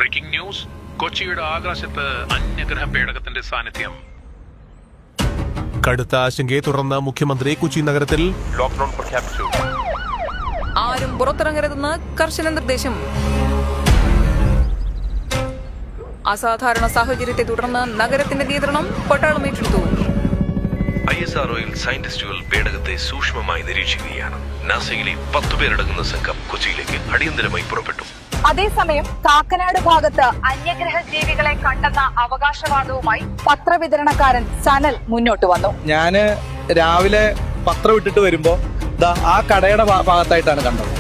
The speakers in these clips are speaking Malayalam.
Breaking news. കൊച്ചിയുടെ ആകാശത്ത് അന്യഗ്രഹ പേടകത്തിന്റെ സാന്നിധ്യം. കടുത്ത ആശങ്കയെ തുടർന്ന് മുഖ്യമന്ത്രി കൊച്ചി നഗരത്തിൽ ലോക്ക്ഡൌൺ പ്രഖ്യാപിച്ചു. ആരും പുറത്തിറങ്ങരുതെന്ന് കർശന നിർദ്ദേശം. അസാധാരണ സാഹചര്യത്തെ തുടർന്ന് നഗരത്തിന്റെ നിയന്ത്രണം പട്ടാളം ഏറ്റെടുത്തു. ISROയിൽ സയന്റിസ്റ്റുകൾ പേടകത്തെ സൂക്ഷ്മമായി നിരീക്ഷിക്കുകയാണ്. നാസയിലെ 10 പേരടങ്ങുന്ന സംഘം കൊച്ചിയിലേക്ക് അടിയന്തരമായി പുറപ്പെട്ടു. അതേസമയം കാക്കനാട് ഭാഗത്ത് അന്യഗ്രഹ ജീവികളെ കണ്ടെന്ന അവകാശവാദവുമായി പത്രവിതരണക്കാരൻ സനൽ മുന്നോട്ട് വന്നു. ഞാന് രാവിലെ പത്രം ഇട്ടിട്ട് വരുമ്പോ ആ കടയുടെ ഭാഗത്തായിട്ടാണ് കണ്ടത്.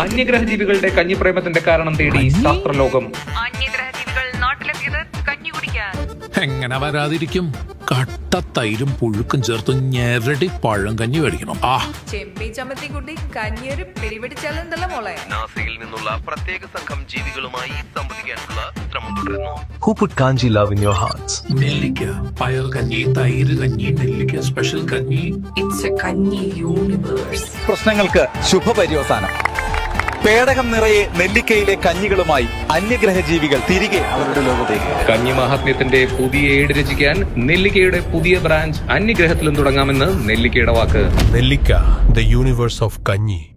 അന്യഗ്രഹ ജീവികളുടെ കഞ്ഞിപ്രേമത്തിന്റെ കാരണം തേടി ശാസ്ത്രലോകം. അന്യഗ്രഹ ജീവികൾ നാട്ടിലെത്തിയത് കഞ്ഞി കുടിക്കാൻ. എങ്ങനെ വരാതിരിക്കും? കട്ട തൈരും പുഴുക്കും ചേർത്ത് ഞെരടി പഴം കഞ്ഞി മേടിക്കണം. ചെമ്പി ചമ്മത്തി കുട്ടി കഞ്ഞിയൊരു പിടിപിടിച്ചാലെന്തല്ല മോളെ. നാസയിൽ നിന്നുള്ള പ്രത്യേക സംഘം ജീവികളുമായി സംവദിക്കാനുള്ള ശ്രമം തുടരുന്നു. Who put Kanji love in your hearts? നെല്ലിക്ക, പയർ കഞ്ഞി, തൈര് കഞ്ഞി, നെല്ലിക്ക സ്പെഷ്യൽ കഞ്ഞി. ഇറ്റ്സ് എ കഞ്ഞി യൂണിവേഴ്സ്. പ്രശ്നങ്ങൾക്ക് ശുഭപര്യവസാനം. പേടകം നിറയെ നെല്ലിക്കയിലെ കഞ്ഞികളുമായി അന്യഗ്രഹ ജീവികൾ തിരികെ അവരുടെ ലോകത്തേക്ക്. കഞ്ഞി മഹാത്മ്യത്തിന്റെ പുതിയ ഏട് രചിക്കാൻ നെല്ലിക്കയുടെ പുതിയ ബ്രാഞ്ച് അന്യഗ്രഹത്തിലും തുടങ്ങാമെന്ന് നെല്ലിക്കയുടെ വാക്ക്. നെല്ലിക്ക, the universe of Kanji.